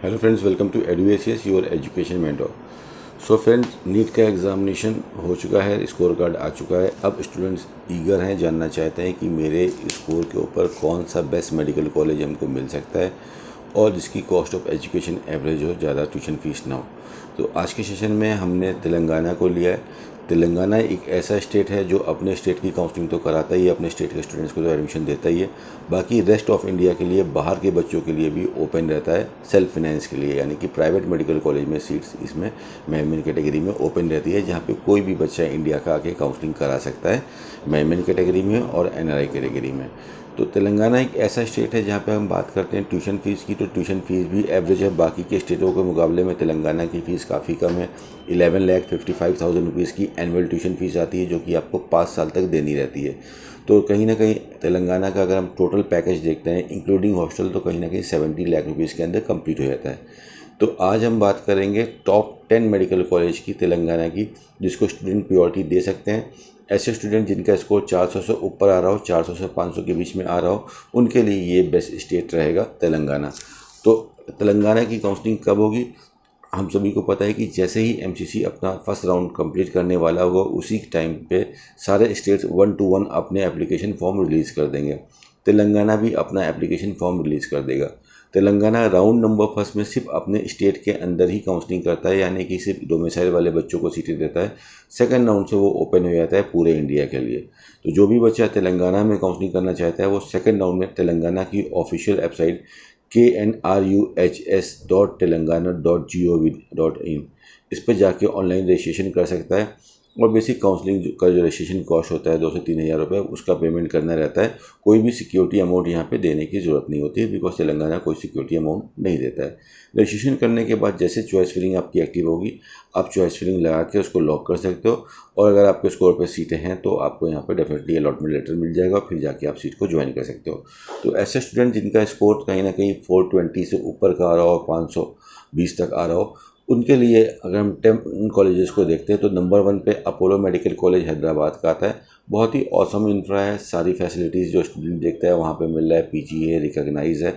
Hello friends, welcome to एडुएसियस your education mentor. So friends, NEET का examination हो चुका है, स्कोर कार्ड आ चुका है। अब स्टूडेंट्स ईगर हैं, जानना चाहते हैं कि मेरे स्कोर के ऊपर कौन सा बेस्ट मेडिकल कॉलेज हमको मिल सकता है और जिसकी कॉस्ट ऑफ एजुकेशन एवरेज हो, ज़्यादा ट्यूशन फीस ना हो। तो आज के सेशन में हमने तेलंगाना को लिया है। तेलंगाना एक ऐसा स्टेट है जो अपने स्टेट की काउंसलिंग तो कराता ही है, अपने स्टेट के स्टूडेंट्स को तो एडमिशन देता ही है, बाकी रेस्ट ऑफ इंडिया के लिए, बाहर के बच्चों के लिए भी ओपन रहता है सेल्फ फाइनेंस के लिए, यानी कि प्राइवेट मेडिकल कॉलेज में सीट्स इसमें मेन कैटेगरी में ओपन रहती है, जहाँ पे कोई भी बच्चा इंडिया का आके काउंसलिंग करा सकता है मेन कैटेगरी में और एनआरआई कैटेगरी में। तो तेलंगाना एक ऐसा स्टेट है जहाँ पे हम बात करते हैं ट्यूशन फ़ीस की, तो ट्यूशन फ़ीस भी एवरेज है। बाकी के स्टेटों के मुकाबले में तेलंगाना की फ़ीस काफ़ी कम है। 11,55,000 रुपीज़ की एनुअल ट्यूशन फ़ीस आती है, जो कि आपको 5 साल तक देनी रहती है। तो कहीं ना कहीं तेलंगाना का अगर हम टोटल पैकेज देखते हैं इंक्लूडिंग हॉस्टल, तो कहीं ना कहीं 70 लाख रुपीज़ के अंदर कंप्लीट हो जाता है। तो आज हम बात करेंगे टॉप 10 मेडिकल कॉलेज की तेलंगाना की, जिसको स्टूडेंट प्रायोरिटी दे सकते हैं। ऐसे स्टूडेंट जिनका स्कोर 400 से ऊपर आ रहा हो, 400 से 500 के बीच में आ रहा हो, उनके लिए ये बेस्ट स्टेट रहेगा तेलंगाना। तो तेलंगाना की काउंसलिंग कब होगी? हम सभी को पता है कि जैसे ही एमसीसी अपना फर्स्ट राउंड कंप्लीट करने वाला होगा, उसी टाइम पे सारे स्टेट्स 1 to 1 अपने एप्लीकेशन फॉर्म रिलीज़ कर देंगे। तेलंगाना भी अपना एप्लीकेशन फॉर्म रिलीज़ कर देगा। तेलंगाना राउंड नंबर फर्स्ट में सिर्फ अपने स्टेट के अंदर ही काउंसलिंग करता है, यानी कि सिर्फ डोमिसाइल वाले बच्चों को सीटें देता है। सेकंड राउंड से वो ओपन हो जाता है पूरे इंडिया के लिए। तो जो भी बच्चा तेलंगाना में काउंसलिंग करना चाहता है, वो सेकंड राउंड में तेलंगाना की ऑफिशियल वेबसाइट knruhs.telangana.gov.in इस पर जाके ऑनलाइन रजिस्ट्रेशन कर सकता है। और बेसिक काउंसलिंग का जो रजिस्ट्रेशन कॉस्ट होता है 2 से 3 हज़ार रुपये, उसका पेमेंट करना रहता है। कोई भी सिक्योरिटी अमाउंट यहाँ पे देने की ज़रूरत नहीं होती है, बिकॉज तेलंगाना कोई सिक्योरिटी अमाउंट नहीं देता है। रजिस्ट्रेशन करने के बाद जैसे चॉइस फिलिंग आपकी एक्टिव होगी, आप चॉइस फिलिंग लगा के उसको लॉक कर सकते हो। और अगर आपके स्कोर पर सीटें हैं तो आपको यहाँ पर डेफिनेटली अलॉटमेंट लेटर मिल जाएगा, फिर जाके आप सीट को ज्वाइन कर सकते हो। तो ऐसे स्टूडेंट जिनका स्कोर कहीं ना कहीं 420 से ऊपर का आ रहा हो, 520 तक आ रहा हो, उनके लिए अगर हम 10 कॉलेजेस को देखते हैं तो नंबर 1 पे अपोलो मेडिकल कॉलेज हैदराबाद का आता है। बहुत ही ऑसम इंफ्रा है, सारी फैसिलिटीज़ जो स्टूडेंट देखता है वहाँ पे मिल रहा है, पीजी है, रिकॉग्नाइज है,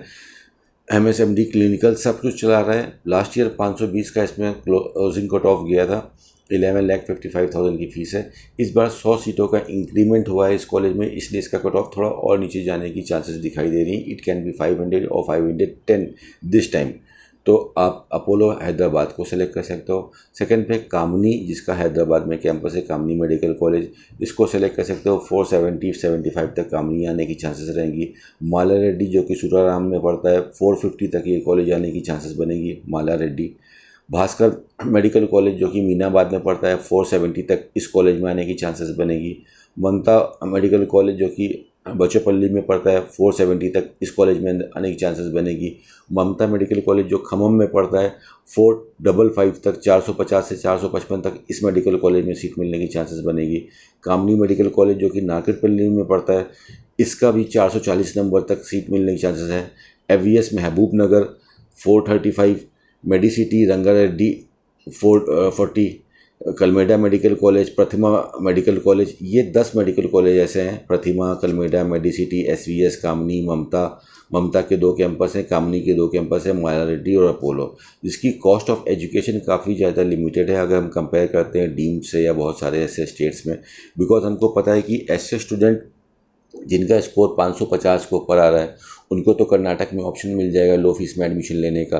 एमएसएमडी क्लिनिकल सब कुछ चला रहा है। लास्ट ईयर 520 का इसमें क्लोजिंग कट ऑफ गया था। 11,55,000 की फ़ीस है। इस बार 100 सीटों का इंक्रीमेंट हुआ है इस कॉलेज में, इसलिए इसका कट ऑफ थोड़ा और नीचे जाने की चांसेस दिखाई दे रही हैं। इट कैन बी 500 और 510 दिस टाइम। तो आप अपोलो हैदराबाद को सेलेक्ट कर सकते हो। सेकंड पे कामनी, जिसका हैदराबाद में कैंपस है, कामनी मेडिकल कॉलेज, इसको सेलेक्ट कर सकते हो। 470-75 तक कामनी आने की चांसेस रहेंगी। माला रेड्डी जो कि सुराराम में पड़ता है, 450 तक ये कॉलेज आने की चांसेस बनेगी, माला रेड्डी। भास्कर मेडिकल कॉलेज जो कि मीनाबाद में पड़ता है, 470 तक इस कॉलेज में आने की चांसेस बनेगी। ममता मेडिकल कॉलेज जो कि बचोपल्ली में पड़ता है, 470 तक इस कॉलेज में आने की चांसेस बनेगी। ममता मेडिकल कॉलेज जो खम्मम में पड़ता है, 455 तक, 450 से 455 तक इस मेडिकल कॉलेज में सीट मिलने की चांसेस बनेगी। कामनी मेडिकल कॉलेज जो कि नागरपल्ली में पड़ता है, इसका भी 440 नंबर तक सीट मिलने की चांसेस है। एवीएस महबूब नगर 435, मेडिसिटी रंगारेड्डी 440, कलमेडा मेडिकल कॉलेज, प्रतिमा मेडिकल कॉलेज, ये 10 मेडिकल कॉलेज ऐसे हैं। प्रतिमा, कलमेडा, मेडिसिटी, एसवीएस, कामनी, ममता के 2 कैंपस हैं, कामनी के 2 कैंपस हैं, माला रेड्डी और अपोलो, जिसकी कॉस्ट ऑफ एजुकेशन काफ़ी ज़्यादा लिमिटेड है अगर हम कंपेयर करते हैं डीम्ड से या बहुत सारे ऐसे स्टेट्स में। बिकॉज हमको पता है कि ऐसे स्टूडेंट जिनका स्कोर 550 के ऊपर आ रहा है, उनको तो कर्नाटक में ऑप्शन मिल जाएगा लो फीस में एडमिशन लेने का,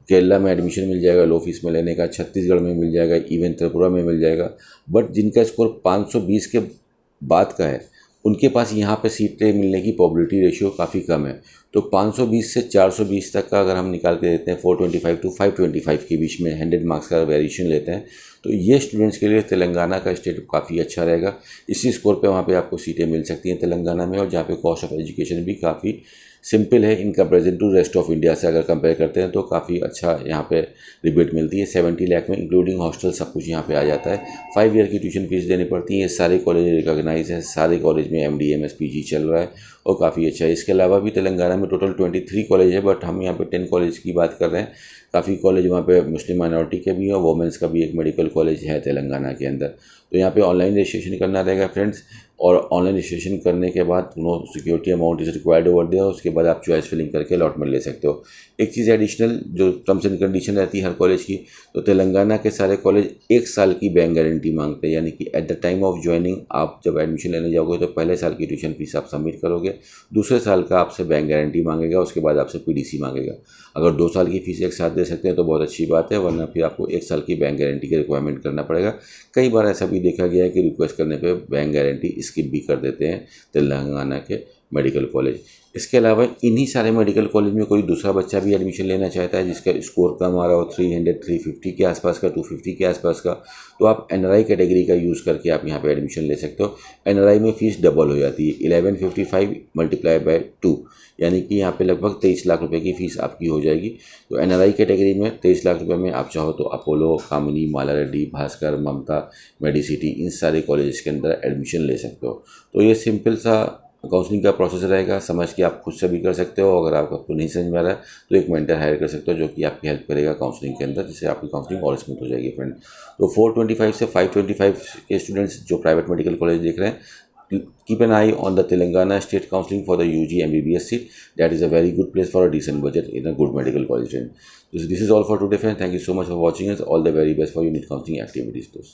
केरला में एडमिशन मिल जाएगा लो फीस में लेने का, छत्तीसगढ़ में मिल जाएगा, इवन त्रिपुरा में मिल जाएगा। बट जिनका स्कोर 520 के बाद का है, उनके पास यहाँ पे सीटें मिलने की प्रोबेबिलिटी रेशियो काफ़ी कम है। तो 520 से 420 तक का अगर हम निकाल के देते हैं, 425 to 525 के बीच में 100 मार्क्स का वेरिएशन लेते हैं, तो ये स्टूडेंट्स के लिए तेलंगाना का स्टेट काफ़ी अच्छा रहेगा। इसी स्कोर पे वहाँ पे आपको सीटें मिल सकती हैं तेलंगाना में, और जहाँ पे कॉस्ट ऑफ एजुकेशन भी काफ़ी सिंपल है in comparison to rest of India से अगर कंपेयर करते हैं, तो काफ़ी अच्छा यहाँ पे रिबेट मिलती है। 70 लाख में इंक्लूडिंग हॉस्टल सब कुछ यहाँ पे आ जाता है। 5 ईयर की ट्यूशन फीस देनी पड़ती है। ये सारे कॉलेज रिकॉग्नाइज हैं, सारे कॉलेज में MD MS PG चल रहा है और काफ़ी अच्छा है। इसके अलावा भी तेलंगाना में टोटल 23 कॉलेज है, बट हम यहाँ पे 10 कॉलेज की बात कर रहे हैं। काफ़ी कॉलेज वहाँ पे मुस्लिम माइनॉरिटी के भी हैं और वोमेंस का भी एक मेडिकल कॉलेज है तेलंगाना के अंदर। तो यहाँ पे ऑनलाइन रजिस्ट्रेशन करना रहेगा फ्रेंड्स, और ऑनलाइन रजिस्ट्रेशन करने के बाद no security amount is required over there, उसके बाद आप चॉइस फिलिंग करके अलॉटमेंट ले सकते हो। एक चीज़ एडिशनल जो टर्म्स एंड कंडीशन रहती है हर कॉलेज की, तो तेलंगाना के सारे कॉलेज 1 साल की बैंक गारंटी मांगते हैं, यानी कि at the time of joining आप जब एडमिशन लेने जाओगे तो पहले साल की ट्यूशन फीस आप सबमिट करोगे, दूसरे साल का आपसे बैंक गारंटी मांगेगा, उसके बाद आपसे पीडीसी मांगेगा। अगर 2 साल की फीस एक साथ दे सकते हैं तो बहुत अच्छी बात है, वरना फिर आपको 1 साल की बैंक गारंटी की रिक्वायरमेंट करना पड़ेगा। कई बार ऐसा भी देखा गया है कि रिक्वेस्ट करने पे बैंक गारंटी स्किप भी कर देते हैं तेलंगाना के मेडिकल कॉलेज। इसके अलावा इन्हीं सारे मेडिकल कॉलेज में कोई दूसरा बच्चा भी एडमिशन लेना चाहता है जिसका स्कोर कम आ रहा हो, 300 350 के आसपास का, 250 के आसपास का, तो आप एनआरआई कैटेगरी का यूज़ करके आप यहाँ पे एडमिशन ले सकते हो। एनआरआई में फ़ीस डबल हो जाती है, 1155 मल्टीप्लाई बाय 2, यानी कि यहाँ पे लगभग 23 लाख रुपए की फ़ीस आपकी हो जाएगी। तो एनआरआई कैटेगरी में 23 लाख रुपए में आप चाहो तो अपोलो, कामिनी, माला रेड्डी, भास्कर, ममता, मेडिसिटी, इन सारे कॉलेज के अंदर एडमिशन ले सकते हो। तो ये सिंपल सा काउंसलिंग का प्रोसेस रहेगा, समझ के आप खुद से भी कर सकते हो। अगर आपको नहीं समझ में आ रहा है तो एक मेंटर हायर कर सकते हो जो कि आपकी हेल्प करेगा काउंसलिंग के अंदर, जिससे आपकी काउंसलिंग और स्मूथ हो जाएगी फ्रेंड। तो 425 से 525 के स्टूडेंट्स जो प्राइवेट मेडिकल कॉलेज देख रहे हैं, keep an eye on the Telangana state counseling for the UG MBBS seat. That is a very good place for a decent budget in a good medical college. This is all for today, friends. Thank you so much for watching us. All the very best for your NEET counseling activities.